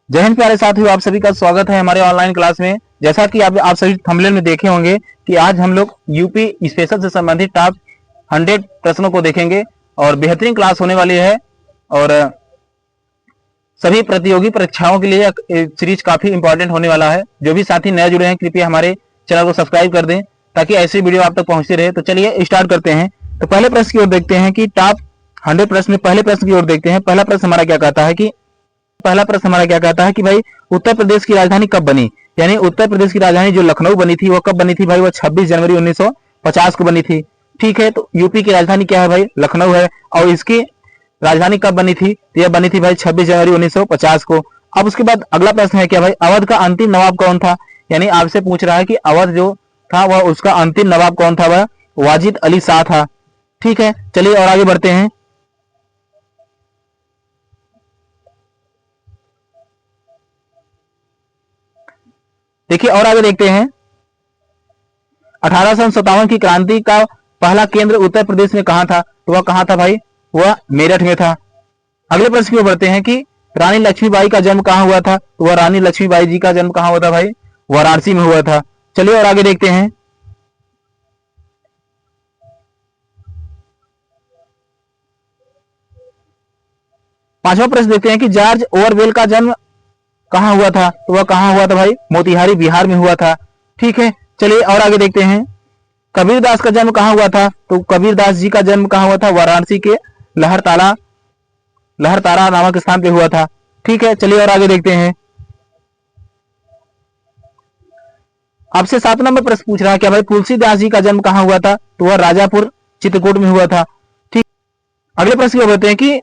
जय हिंद प्यारे साथियों, आप सभी का स्वागत है हमारे ऑनलाइन क्लास में। जैसा कि आप सभी थंबनेल में देखे होंगे कि आज हम लोग यूपी स्पेशल से संबंधित टॉप 100 प्रश्नों को देखेंगे और बेहतरीन क्लास होने वाली है। और सभी प्रतियोगी परीक्षाओं के लिए सीरीज काफी इंपॉर्टेंट होने वाला है। जो भी साथी नए जुड़े हैं कृपया हमारे चैनल को सब्सक्राइब कर दें ताकि ऐसी वीडियो आप तक पहुंचती रहे। तो चलिए स्टार्ट करते हैं। तो पहले प्रश्न की ओर देखते हैं कि टॉप 100 प्रश्न में पहले प्रश्न की ओर देखते हैं। पहला प्रश्न हमारा क्या कहता है कि भाई उत्तर प्रदेश की राजधानी कब बनी। यानी उत्तर प्रदेश की राजधानी जो लखनऊ बनी थी वो कब बनी थी भाई, वो 26 जनवरी 1950 को बनी थी। ठीक है, तो यूपी की राजधानी क्या है भाई, लखनऊ है। और इसकी राजधानी कब बनी थी, तो यह बनी थी भाई 26 जनवरी 1950 को। अब उसके बाद अगला प्रश्न है क्या भाई, अवध का अंतिम नवाब कौन था। यानी आपसे पूछ रहा है कि अवध जो था वह उसका अंतिम नवाब कौन था, वह वाजिद अली शाह था। ठीक है, चलिए और आगे बढ़ते हैं। देखिए और आगे देखते हैं। 1857 की क्रांति का पहला केंद्र उत्तर प्रदेश में कहां था, तो वह कहां था भाई, वह मेरठ में था। अगले प्रश्न की ओर बढ़ते हैं कि रानी लक्ष्मीबाई का जन्म कहां हुआ था, तो वह रानी लक्ष्मीबाई जी का जन्म कहां हुआ था भाई, वाराणसी में हुआ था। चलिए और आगे देखते हैं। पांचवा प्रश्न देखते हैं कि जॉर्ज ओवरवेल का जन्म कहां हुआ था, तो वह कहां हुआ था भाई, मोतिहारी बिहार में हुआ था। ठीक है, चलिए और आगे देखते हैं। कबीरदास का जन्म कहां हुआ था, तो कबीरदास जी का जन्म कहां हुआ था, वाराणसी के लहरतारा नामक स्थान पे हुआ था। ठीक है, चलिए और आगे देखते हैं। आपसे 7 नंबर प्रश्न पूछ रहा है क्या भाई, तुलसीदास जी का जन्म कहां हुआ था, तो वह राजापुर चित्रकूट में हुआ था। ठीक, अगले प्रश्न को बताते हैं कि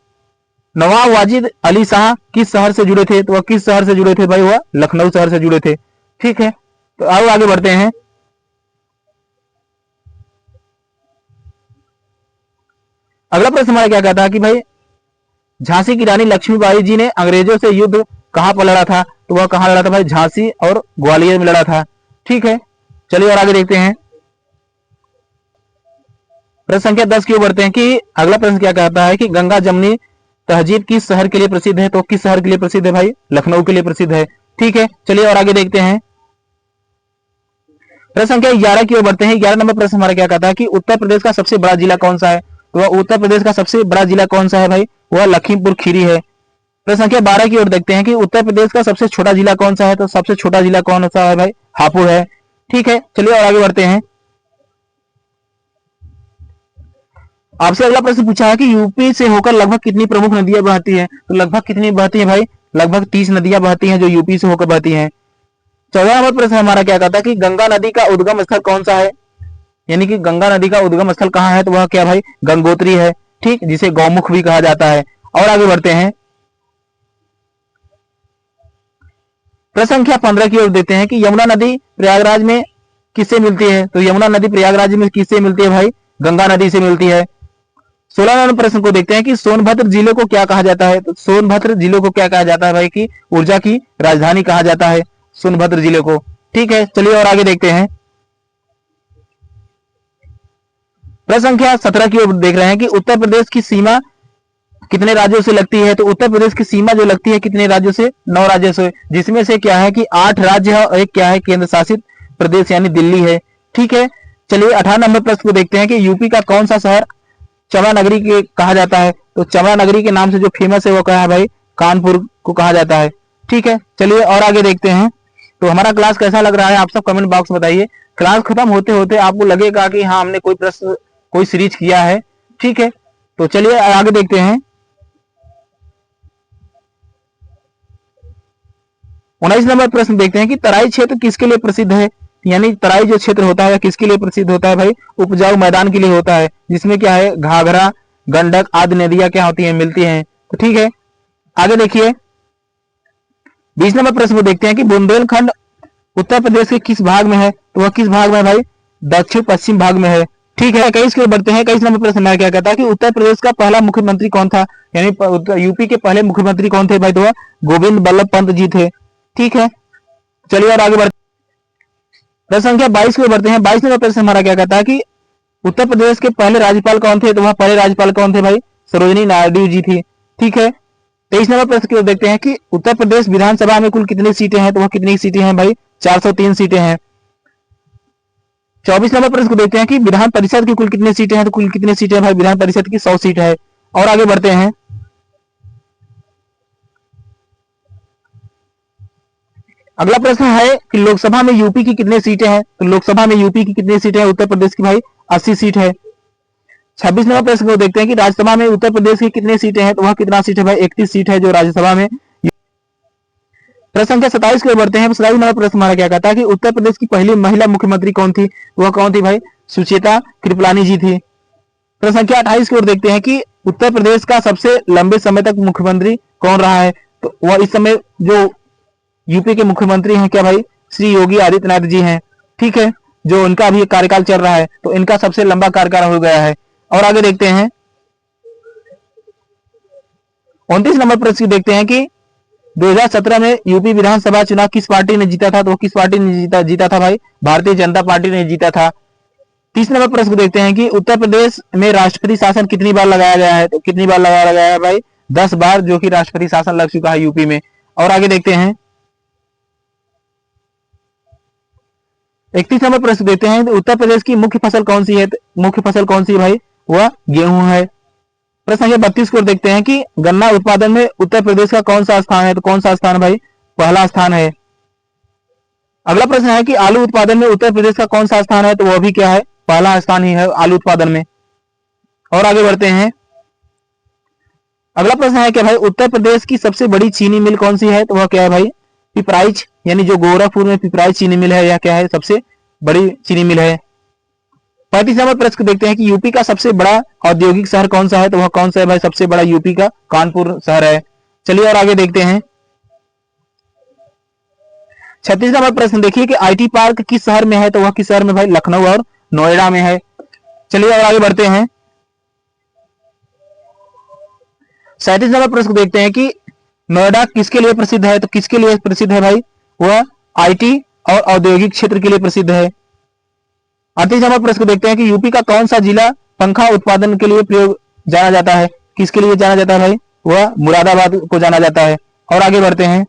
नवाब वाजिद अली शाह किस शहर से जुड़े थे, तो वह किस शहर से जुड़े थे भाई, वह लखनऊ शहर से जुड़े थे। ठीक है, तो आओ आगे बढ़ते हैं। अगला प्रश्न हमारा क्या कहता है कि भाई झांसी की रानी लक्ष्मीबाई जी ने अंग्रेजों से युद्ध कहां पर लड़ा था, तो वह कहां लड़ा था भाई, झांसी और ग्वालियर में लड़ा था। ठीक है, चलिए और आगे देखते हैं। प्रश्न संख्या 10 की ओर बढ़ते हैं कि अगला प्रश्न क्या कहता है कि गंगा जमनी तहजीब किस शहर के लिए प्रसिद्ध है, तो किस शहर के लिए प्रसिद्ध है भाई, लखनऊ के लिए प्रसिद्ध है। ठीक है, चलिए और आगे देखते हैं। प्रश्न संख्या 11 की ओर बढ़ते हैं। 11 नंबर प्रश्न हमारा क्या कहता है कि उत्तर प्रदेश का सबसे बड़ा जिला कौन सा है, तो वह उत्तर प्रदेश का सबसे बड़ा जिला कौन सा है भाई, वह लखीमपुर खीरी है। प्रश्न संख्या 12 की ओर देखते हैं कि उत्तर प्रदेश का सबसे छोटा जिला कौन सा है, तो सबसे छोटा जिला कौन सा है भाई, हापुड़ है। ठीक है, चलिए और आगे बढ़ते हैं। आपसे अगला प्रश्न पूछा है कि यूपी से होकर लगभग कितनी प्रमुख नदियां बहती हैं, तो लगभग कितनी बहती हैं भाई, लगभग 30 नदियां बहती हैं जो यूपी से होकर बहती हैं। 14 नंबर प्रश्न हमारा क्या कहता है कि गंगा नदी का उद्गम स्थल कौन सा है, यानी कि गंगा नदी का उद्गम स्थल कहां है, तो वह क्या भाई, गंगोत्री है। ठीक, जिसे गौमुख भी कहा जाता है। और आगे बढ़ते हैं। प्रश्न संख्या 15 की ओर देते हैं कि यमुना नदी प्रयागराज में किससे मिलती है, तो यमुना नदी प्रयागराज में किससे मिलती है भाई, गंगा नदी से मिलती है। 16 नंबर प्रश्न को देखते हैं कि सोनभद्र जिले को क्या कहा जाता है, तो सोनभद्र जिले को क्या कहा जाता है भाई, कि ऊर्जा की राजधानी कहा जाता है सोनभद्र जिले को। ठीक है, चलिए और आगे देखते हैं। प्रश्न संख्या 17 की ओर देख रहे हैं कि उत्तर प्रदेश की सीमा कितने राज्यों से लगती है, तो उत्तर प्रदेश की सीमा जो लगती है कितने राज्यों से, 9 राज्यों से, जिसमें से क्या है कि 8 राज्य है और एक क्या है, केंद्र शासित प्रदेश यानी दिल्ली है। ठीक है, चलिए 18 नंबर प्रश्न को देखते हैं कि यूपी का कौन सा शहर चंबा नगरी के कहा जाता है, तो चंबा नगरी के नाम से जो फेमस है वो क्या है भाई, कानपुर को कहा जाता है। ठीक है, चलिए और आगे देखते हैं। तो हमारा क्लास कैसा लग रहा है आप सब कमेंट बॉक्स में बताइए। क्लास खत्म होते होते आपको लगेगा कि हाँ हमने कोई प्रश्न कोई सीरीज किया है। ठीक है, तो चलिए आगे देखते हैं। 19 नंबर प्रश्न देखते हैं कि तराई क्षेत्र किसके लिए प्रसिद्ध है, यानी तराई जो क्षेत्र होता है किसके लिए प्रसिद्ध होता है भाई, उपजाऊ मैदान के लिए होता है, जिसमें क्या है घाघरा गंडक आदि नदियां क्या होती हैं, मिलती हैं। तो ठीक है, आगे देखिए। 20 नंबर प्रश्न को देखते हैं कि बुंदेलखंड उत्तर प्रदेश के किस भाग में है, तो वह किस भाग में है भाई, दक्षिण पश्चिम भाग में है। ठीक है, 21 के बढ़ते हैं। 21 नंबर प्रश्न में क्या कहता है कि उत्तर प्रदेश का पहला मुख्यमंत्री कौन था, यानी यूपी के पहले मुख्यमंत्री कौन थे भाई, तो वह गोविंद बल्लभ पंत जी थे। ठीक है, चलिए और आगे बढ़ते। प्रश्न संख्या 22 को बढ़ते हैं। 22 नंबर प्रश्न हमारा क्या कहता है कि उत्तर प्रदेश के पहले राज्यपाल कौन थे, तो वह पहले राज्यपाल कौन थे भाई, सरोजिनी नायडू जी थी। ठीक है, 23 नंबर प्रश्न की ओर देखते हैं कि उत्तर प्रदेश विधानसभा में कुल कितनी सीटें हैं, तो वह कितनी सीटें हैं भाई, 403 सीटें हैं। 24 नंबर प्रश्न को देखते हैं कि विधान परिषद की कुल कितनी सीटें हैं, तो कुल कितनी सीटें हैं भाई, विधान परिषद की 100 सीट है। और आगे बढ़ते हैं। अगला प्रश्न है कि लोकसभा में यूपी की कितनी सीटें हैं, तो लोकसभा में यूपी की कितनी सीटें हैं, उत्तर प्रदेश की भाई 80 सीट है। 26 नंबर प्रश्न को देखते हैं कि राज्यसभा में उत्तर प्रदेश की कितनी सीटें हैं, तो वह कितना सीट है भाई, 31 सीट है जो राज्यसभा में। प्रश्न संख्या 27 की ओर बढ़ते हैं। 27 नंबर प्रश्न हमारा क्या कहता है कि उत्तर प्रदेश की पहली महिला मुख्यमंत्री कौन थी, वह कौन थी भाई, सुचेता कृपलानी जी थी। प्रश्न संख्या 28 की ओर देखते हैं कि उत्तर प्रदेश का सबसे लंबे समय तक मुख्यमंत्री कौन रहा है, तो वह इस समय जो यूपी के मुख्यमंत्री हैं क्या भाई, श्री योगी आदित्यनाथ जी हैं। ठीक है, जो इनका अभी कार्यकाल चल रहा है, तो इनका सबसे लंबा कार्यकाल हो गया है। और आगे देखते हैं। 29 नंबर प्रश्न देखते हैं कि 2017 में यूपी विधानसभा चुनाव किस पार्टी ने जीता था, तो किस पार्टी ने जीता था भाई, भारतीय जनता पार्टी ने जीता था। 30 नंबर प्रश्न को देखते हैं कि उत्तर प्रदेश में राष्ट्रपति शासन कितनी बार लगाया गया है, तो कितनी बार लगाया गया है भाई, 10 बार जो कि राष्ट्रपति शासन लग चुका है यूपी में। और आगे देखते हैं। 31 नंबर प्रश्न देते हैं उत्तर प्रदेश की मुख्य फसल कौन सी है, मुख्य फसल कौन सी है भाई, वह गेहूं है। प्रश्न संख्या 32 को देखते हैं कि गन्ना उत्पादन में उत्तर प्रदेश का कौन सा स्थान है, तो कौन सा स्थान भाई, पहला स्थान है। अगला प्रश्न है कि आलू उत्पादन में उत्तर प्रदेश का कौन सा स्थान है, तो वह भी क्या है, पहला स्थान ही है आलू उत्पादन में। और आगे बढ़ते हैं। अगला प्रश्न है कि भाई उत्तर प्रदेश की सबसे बड़ी चीनी मिल कौन सी है, तो वह क्या है भाई, पिपराइच, यानी जो गोरखपुर में पिपराइच चीनी मिल है, यह क्या है, सबसे बड़ी चीनी मिल है। 35 नंबर प्रश्न को देखते हैं कि यूपी का सबसे बड़ा औद्योगिक शहर कौन सा है, तो वह कौन सा है भाई, सबसे बड़ा यूपी का कानपुर शहर है। चलिए और आगे देखते हैं। 36 नंबर प्रश्न देखिए कि आईटी पार्क किस शहर में है, तो वह किस शहर में भाई, लखनऊ और नोएडा में है। चलिए और आगे बढ़ते हैं। 37 नंबर प्रश्न देखते हैं कि नोएडा किसके लिए प्रसिद्ध है, तो किसके लिए प्रसिद्ध है भाई, वह आईटी और औद्योगिक क्षेत्र के लिए प्रसिद्ध है। 38 नंबर प्रश्न देखते हैं कि यूपी का कौन सा जिला पंखा उत्पादन के लिए प्रयोग जाना जाता है, किसके लिए जाना जाता है भाई, वह मुरादाबाद को जाना जाता है। और आगे बढ़ते हैं।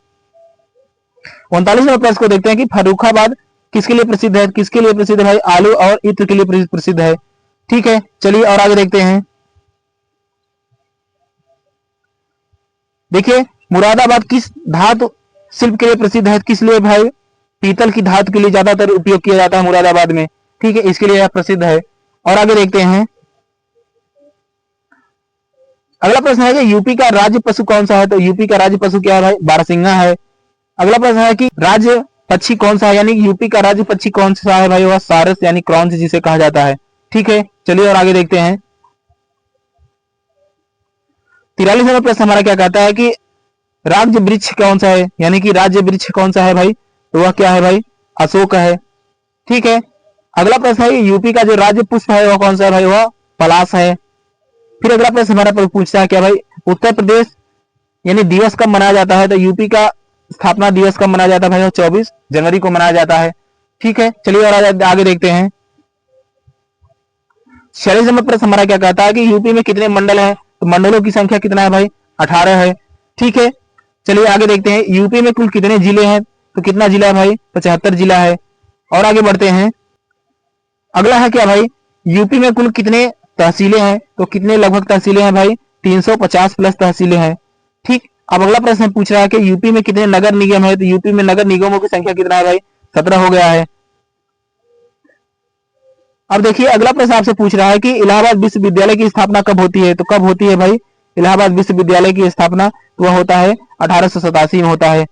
39 नंबर प्रश्न को देखते हैं कि फर्रुखाबाद किसके लिए प्रसिद्ध है, किसके लिए प्रसिद्ध है भाई, आलू और इत्र के लिए प्रसिद्ध है। ठीक है, चलिए और आगे देखते हैं। देखिए मुरादाबाद किस धातु शिल्प के लिए प्रसिद्ध है, किस लिए भाई, पीतल की धातु के लिए ज्यादातर उपयोग किया जाता है मुरादाबाद में। ठीक है, इसके लिए यह प्रसिद्ध है। और आगे देखते हैं। अगला प्रश्न है कि यूपी का राज्य पशु कौन सा है, तो यूपी का राज्य पशु क्या है भाई, बारहसिंगा है। अगला प्रश्न है कि राज्य पक्षी कौन सा है, यानी यूपी का राज्य पक्षी कौन सा है भाई, वह सारस यानी क्रॉन्च जिसे कहा जाता है। ठीक है, चलिए और आगे देखते हैं। 43 नंबर प्रश्न हमारा क्या कहता है कि राज्य वृक्ष कौन सा है, यानी कि राज्य वृक्ष कौन सा है भाई, तो वह क्या है भाई, अशोक है। ठीक है, अगला प्रश्न है यूपी का जो राज्य पुष्प है वह कौन सा है भाई, वह पलाश है। फिर अगला प्रश्न हमारा पूछता है क्या भाई, उत्तर प्रदेश यानी दिवस कब मनाया जाता है, तो यूपी का स्थापना दिवस कब मनाया जाता है भाई, 24 जनवरी को मनाया जाता है। ठीक है, चलिए और आगे देखते हैं। 46 नंबर प्रश्न हमारा क्या कहता है कि यूपी में कितने मंडल है, तो मंडलों की संख्या कितना है भाई, 18 है। ठीक है, चलिए आगे देखते हैं। यूपी में कुल कितने जिले हैं, तो कितना जिला है भाई, 75 जिला है। और आगे बढ़ते हैं। अगला है क्या भाई, यूपी में कुल कितने तहसीलें हैं, तो कितने लगभग तहसीलें हैं भाई, 350 प्लस तहसीलें हैं। ठीक, अब अगला प्रश्न पूछ रहा है कि यूपी में कितने नगर निगम है, तो यूपी में नगर निगमों की संख्या कितना है भाई, 17 हो गया है। अब देखिए अगला प्रश्न आपसे पूछ रहा है कि इलाहाबाद विश्वविद्यालय की स्थापना कब होती है, तो कब होती है भाई, इलाहाबाद विश्वविद्यालय की स्थापना तो वह होता है 1887 में होता है।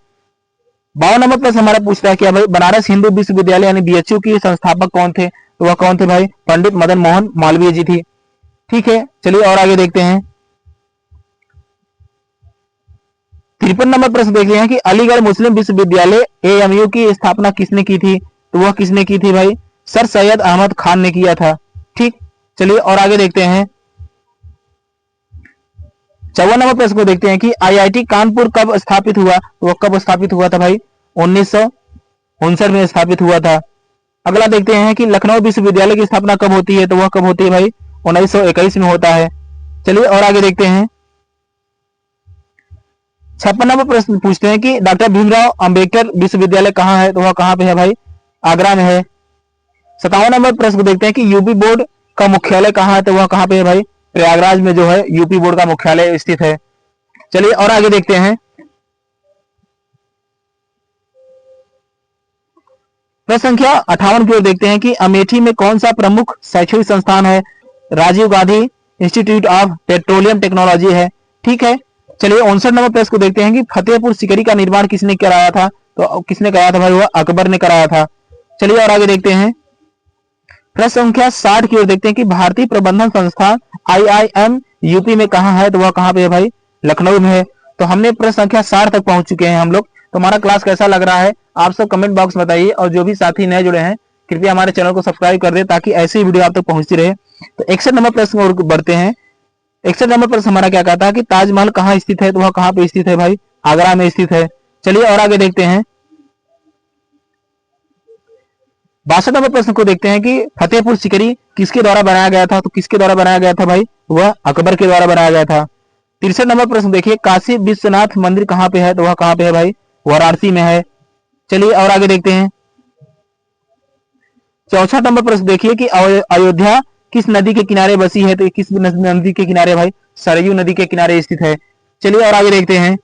52 नंबर प्रश्न हमारा पूछता है कि भाई बनारस हिंदू विश्वविद्यालय यानी बीएचयू की संस्थापक कौन थे, तो वह कौन थे भाई, पंडित मदन मोहन मालवीय जी थी। ठीक है, चलिए और आगे देखते हैं। 53 नंबर प्रश्न देख रहे हैं कि अलीगढ़ मुस्लिम विश्वविद्यालय एएमयू की स्थापना किसने की थी, तो वह किसने की थी भाई, सर सैयद अहमद खान ने किया था। ठीक, चलिए और आगे देखते हैं। 54 नंबर प्रश्न को देखते हैं कि आईआईटी कानपुर कब स्थापित हुआ, तो वह कब स्थापित हुआ था भाई, 1959 में स्थापित हुआ था। अगला देखते हैं कि लखनऊ विश्वविद्यालय की स्थापना कब होती है, तो वह कब होती है भाई, 1921 में होता है। चलिए और आगे देखते हैं। 56 नंबर प्रश्न पूछते हैं कि डॉक्टर भीमराव अंबेडकर विश्वविद्यालय कहाँ है, तो वह कहाँ पे है भाई, आगरा में है। 57 नंबर प्रश्न को देखते हैं कि यूपी बोर्ड का मुख्यालय कहाँ है, तो वह कहाँ पे है भाई, प्रयागराज में जो है यूपी बोर्ड का मुख्यालय स्थित है। चलिए और आगे देखते हैं। प्रश्न संख्या 58 की ओर देखते हैं कि अमेठी में कौन सा प्रमुख शैक्षणिक संस्थान है, Rajiv Gandhi institute of petroleum technology है। ठीक है, चलिए 59 नंबर प्रश्न को देखते हैं कि फतेहपुर सिकरी का निर्माण किसने कराया था, तो किसने कराया था भाई, वह अकबर ने कराया था। चलिए और आगे देखते हैं। प्रश्न संख्या 60 की ओर देखते हैं कि भारतीय प्रबंधन संस्थान IIM यूपी में कहाँ है, तो वह कहाँ पे है भाई, लखनऊ में है। तो हमने प्रश्न संख्या 60 तक पहुंच चुके हैं हम लोग। तो हमारा क्लास कैसा लग रहा है आप सब कमेंट बॉक्स में बताइए, और जो भी साथी नए जुड़े हैं कृपया हमारे चैनल को सब्सक्राइब कर दे ताकि ऐसी ही वीडियो आप तक पहुंचती रहे। तो 61 नंबर प्रश्न और बढ़ते हैं। 61 नंबर प्रश्न हमारा क्या कहता है कि ताजमहल कहाँ स्थित है, तो वह कहाँ पे स्थित है भाई, आगरा में स्थित है। चलिए और आगे देखते हैं। 62 नंबर प्रश्न को देखते हैं कि फतेहपुर सिकरी किसके द्वारा बनाया गया था, तो किसके द्वारा बनाया गया था भाई, वह अकबर के द्वारा बनाया गया था। 63 नंबर प्रश्न देखिए काशी विश्वनाथ मंदिर कहाँ पे है, तो वह कहाँ पे है भाई, वाराणसी में है। चलिए और आगे देखते हैं। 64 नंबर प्रश्न देखिए कि अयोध्या किस नदी के किनारे बसी है, तो किस नदी के किनारे भाई, सरयू नदी के किनारे स्थित है। चलिए और आगे देखते हैं।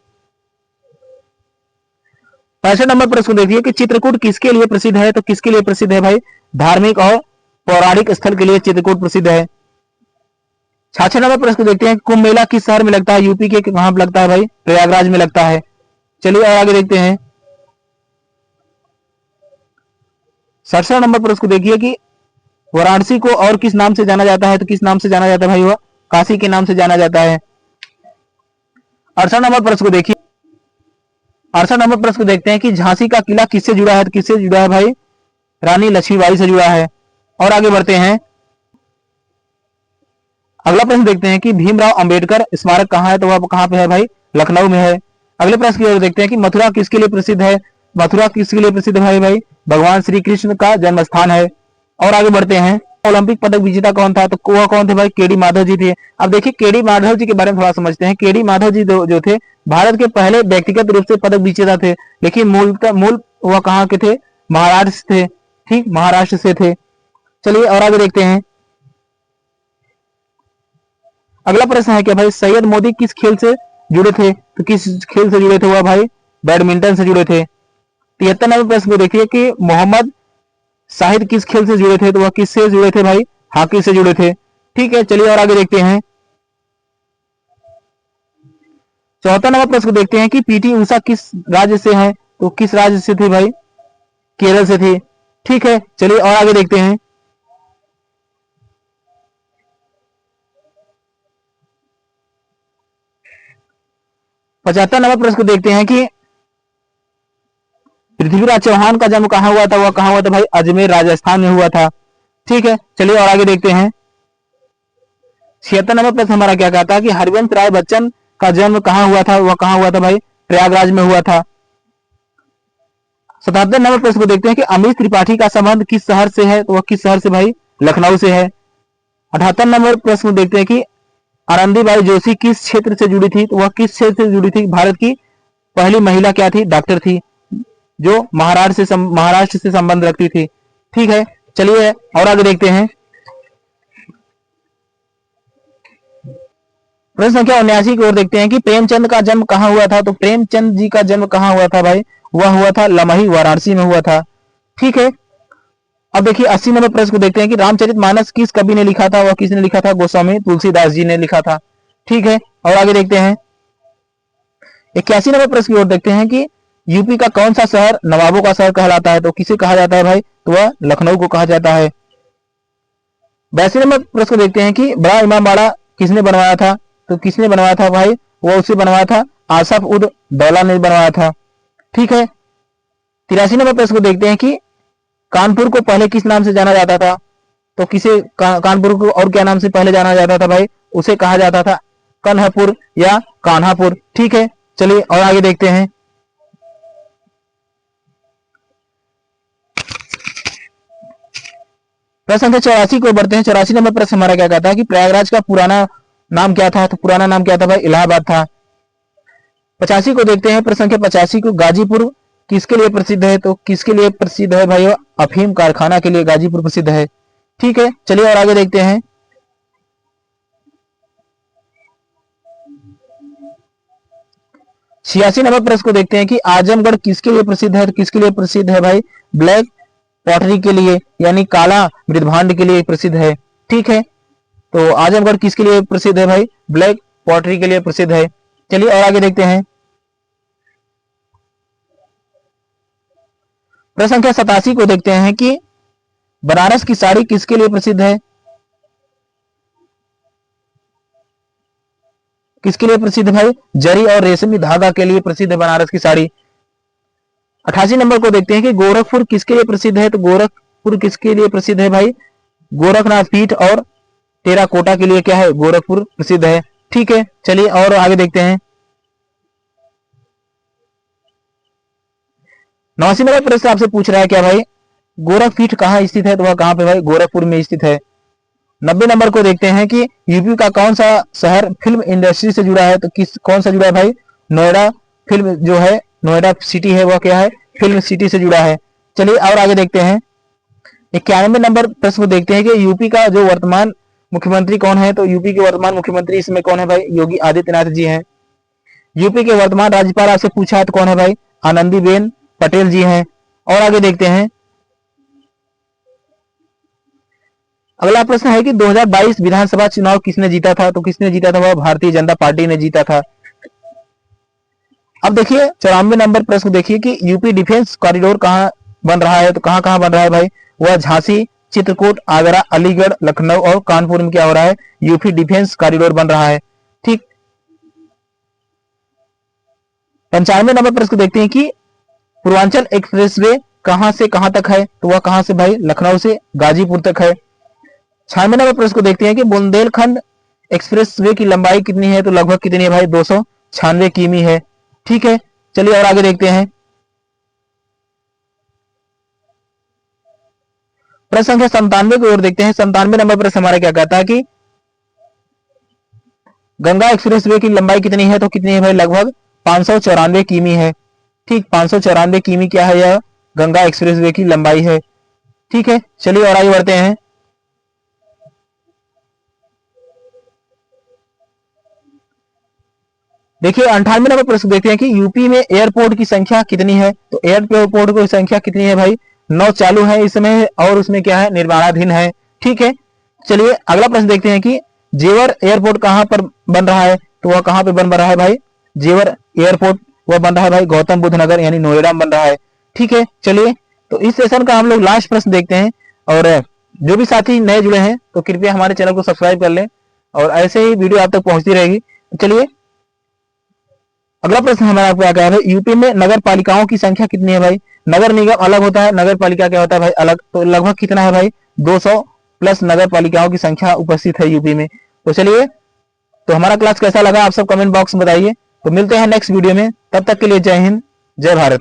65 नंबर प्रश्न देखिए कि चित्रकूट किसके लिए प्रसिद्ध है, तो किसके लिए प्रसिद्ध है भाई, धार्मिक और पौराणिक स्थल के लिए चित्रकूट प्रसिद्ध है। 66 नंबर प्रश्न देखते हैं कुंभ मेला किस शहर में लगता है, यूपी के कहां पर लगता है भाई, प्रयागराज में लगता है। चलिए और आगे देखते हैं। 67 नंबर प्रश्न देखिए कि वाराणसी को और किस नाम से जाना जाता है, तो किस नाम से जाना जाता है भाई, वह काशी के नाम से जाना जाता है। 68 नंबर प्रश्न को देखिए। 68 नंबर प्रश्न देखते हैं कि झांसी का किला किससे जुड़ा है, तो किससे जुड़ा है भाई, रानी लक्ष्मीबाई से जुड़ा है। और आगे बढ़ते हैं। अगला प्रश्न देखते हैं कि भीमराव अंबेडकर स्मारक कहाँ है, तो वह कहाँ पे है भाई, लखनऊ में है। अगले प्रश्न की ओर देखते हैं कि मथुरा किसके लिए प्रसिद्ध है, मथुरा किसके लिए प्रसिद्ध है भाई, भगवान श्री कृष्ण का जन्म स्थान है। और आगे बढ़ते हैं। ओलंपिक पदक विजेता कौन था, तो वह कौन थे भाई, केडी माधव जी थे। अब देखिए केडी माधव जी के बारे में थोड़ा समझते हैं। केडी माधव जी जो थे भारत के पहले व्यक्तिगत रूप से पदक विजेता थे, लेकिन मूल वह कहाँ के थे, महाराष्ट्र थे। ठीक, महाराष्ट्र से थे। चलिए और आगे देखते हैं। अगला प्रश्न है क्या भाई, सैयद मोदी किस खेल से जुड़े थे, तो किस खेल से जुड़े थे वह भाई, बैडमिंटन से जुड़े थे। 73 नंबर प्रश्न को देखिए कि मोहम्मद शाहिद किस खेल से जुड़े थे, तो वह किससे जुड़े थे भाई, हॉकी से जुड़े थे। ठीक है, चलिए और आगे देखते हैं। 74 नंबर प्रश्न को देखते हैं कि पीटी उषा किस राज्य से है, तो किस राज्य से थे भाई, केरल से थे। ठीक है, चलिए और आगे देखते हैं। 75 नंबर प्रश्न को देखते हैं कि पृथ्वीराज चौहान का जन्म कहां हुआ था, वह कहां हुआ था भाई, अजमेर राजस्थान में हुआ था। ठीक है, चलिए और आगे देखते हैं। 76 नंबर प्रश्न हमारा क्या कहता है कि हरिवंश राय बच्चन का जन्म कहां हुआ था, वह कहां हुआ था भाई, प्रयागराज में हुआ था। 77 नंबर प्रश्न को देखते हैं कि अमीश त्रिपाठी का संबंध किस शहर से है, तो वह किस शहर से भाई, लखनऊ से है। 78 नंबर प्रश्न देखते हैं कि आनंदीबाई जोशी किस क्षेत्र से जुड़ी थी, तो वह किस क्षेत्र से जुड़ी थी, भारत की पहली महिला क्या थी, डॉक्टर थी, जो महाराष्ट्र से संबंध रखती थी। ठीक है, चलिए और आगे देखते हैं। प्रश्न संख्या 79 की ओर देखते हैं कि प्रेमचंद का जन्म कहां हुआ था, तो प्रेमचंद जी का जन्म कहां हुआ था भाई, वह हुआ था लमही, वाराणसी में हुआ था। ठीक है, अब देखिए 80 नंबर प्रश्न को देखते हैं कि रामचरितमानस किस कवि ने लिखा था, वह किसने लिखा था, गोस्वामी तुलसीदास जी ने लिखा था। ठीक है, और आगे देखते हैं। 81 नंबर प्रश्न की ओर देखते हैं कि यूपी का कौन सा शहर नवाबों का शहर कहलाता है, तो किसे कहा जाता है भाई, तो वह लखनऊ को कहा जाता है। 82 नंबर प्रश्न देखते हैं कि बड़ा इमामबाड़ा किसने बनवाया था, तो किसने बनवाया था भाई, वह उसे बनवाया था आसफ उद दौला ने बनवाया था। ठीक है, 83 नंबर प्रश्न को देखते हैं कि कानपुर को पहले किस नाम से जाना जाता था, तो किसे कानपुर को और क्या नाम से पहले जाना जाता था भाई, उसे कहा जाता था कन्हपुर या कान्हापुर। ठीक है, चलिए और आगे देखते हैं। प्रश्न संख्या 84 को बढ़ते हैं। 84 नंबर प्रश्न हमारा क्या कहता है कि प्रयागराज का पुराना नाम क्या था, तो पुराना नाम क्या था भाई, इलाहाबाद था। 85 को देखते हैं, प्रश्न संख्या 85 को, गाजीपुर किसके लिए प्रसिद्ध है? तो किसके लिए प्रसिद्ध है भाई? अफीम कारखाना के लिए गाजीपुर प्रसिद्ध है। ठीक है, चलिए और आगे देखते हैं। 86 नंबर प्रश्न को देखते हैं कि आजमगढ़ किसके लिए प्रसिद्ध है? तो किसके लिए प्रसिद्ध है भाई? ब्लैक पॉटरी के लिए, यानी काला मृदभांड के लिए प्रसिद्ध है। ठीक है, तो आजमगढ़ किसके लिए प्रसिद्ध है भाई? ब्लैक पॉटरी के लिए प्रसिद्ध है। चलिए और आगे देखते हैं। प्रश्न संख्या 87 को देखते हैं कि बनारस की साड़ी किसके लिए प्रसिद्ध है? किसके लिए प्रसिद्ध भाई? जरी और रेशमी धागा के लिए प्रसिद्ध है बनारस की साड़ी। 88 नंबर को देखते हैं कि गोरखपुर किसके लिए प्रसिद्ध है? तो गोरखपुर किसके लिए प्रसिद्ध है भाई? गोरखनाथ पीठ और टेराकोटा के लिए क्या है? गोरखपुर प्रसिद्ध है। ठीक है, चलिए और आगे देखते हैं। 89 नंबर प्रश्न आपसे पूछ रहा है क्या भाई? गोरखपीठ कहाँ स्थित है? तो वह कहाँ पे भाई? गोरखपुर में स्थित है। 90 नंबर को देखते हैं कि यूपी का कौन सा शहर फिल्म इंडस्ट्री से जुड़ा है? तो कौन सा जुड़ा है भाई? नोएडा फिल्म जो है, नोएडा सिटी है, वह क्या है? फिल्म सिटी से जुड़ा है। चलिए और आगे देखते हैं। 91 नंबर प्रश्न को देखते हैं कि यूपी का जो वर्तमान मुख्यमंत्री कौन है? तो यूपी के वर्तमान मुख्यमंत्री इसमें कौन है भाई? योगी आदित्यनाथ जी हैं। यूपी के वर्तमान राज्यपाल आपसे पूछा है तो कौन है भाई? आनंदीबेन पटेल जी हैं। और आगे देखते हैं। अगला प्रश्न है कि 2022 विधानसभा चुनाव किसने जीता था? तो किसने जीता था? वह भारतीय जनता पार्टी ने जीता था। अब देखिए 94 नंबर प्रश्न देखिए कि यूपी डिफेंस कॉरिडोर कहां बन रहा है? तो कहां कहां बन रहा है भाई? वह झांसी, चित्रकूट, आगरा, अलीगढ़, लखनऊ और कानपुर में क्या हो रहा है? यूपी डिफेंस कॉरिडोर बन रहा है। ठीक, 95 नंबर प्रश्न देखते हैं कि पूर्वांचल एक्सप्रेसवे कहां से कहां तक है? तो वह कहां से भाई? लखनऊ से गाजीपुर तक है। 96 नंबर प्रश्न को देखते हैं कि बुंदेलखंड एक्सप्रेसवे की लंबाई कितनी है? तो लगभग कितनी है भाई? 296 किमी है। ठीक है, चलिए और आगे देखते हैं। प्रश्न संख्या 97 की ओर देखते हैं। 97 नंबर प्रश्न हमारा क्या कहता है कि गंगा एक्सप्रेसवे की लंबाई कितनी है? तो कितनी है भाई? लगभग 594 किमी है। ठीक, 594 किमी क्या है? यह गंगा एक्सप्रेसवे की लंबाई है। ठीक है, चलिए और आगे बढ़ते हैं। देखिए 98 नंबर प्रश्न देखते हैं कि यूपी में एयरपोर्ट की संख्या कितनी है? तो एयरपोर्ट की संख्या कितनी है भाई? 9 चालू है इस समय और उसमें क्या है? निर्माणाधीन है। ठीक है, चलिए अगला प्रश्न देखते हैं कि जेवर एयरपोर्ट कहां पर बन रहा है? तो वह कहां पे बन रहा है भाई? जेवर एयरपोर्ट वह बन रहा है भाई गौतम बुद्ध नगर यानी नोएडा में बन रहा है। ठीक है, चलिए तो इस सेशन का हम लोग लास्ट प्रश्न देखते हैं। और जो भी साथी नए जुड़े हैं तो कृपया हमारे चैनल को सब्सक्राइब कर लें और ऐसे ही वीडियो आप तक पहुंचती रहेगी। चलिए अगला प्रश्न हमारा क्या क्या है? यूपी में नगर पालिकाओं की संख्या कितनी है भाई? नगर निगम अलग होता है, नगर पालिका क्या होता है भाई? अलग। तो लगभग कितना है भाई? 200 प्लस नगर पालिकाओं की संख्या उपस्थित है यूपी में। तो चलिए, तो हमारा क्लास कैसा लगा आप सब कमेंट बॉक्स में बताइए। तो मिलते हैं नेक्स्ट वीडियो में, तब तक के लिए जय हिंद, जय भारत।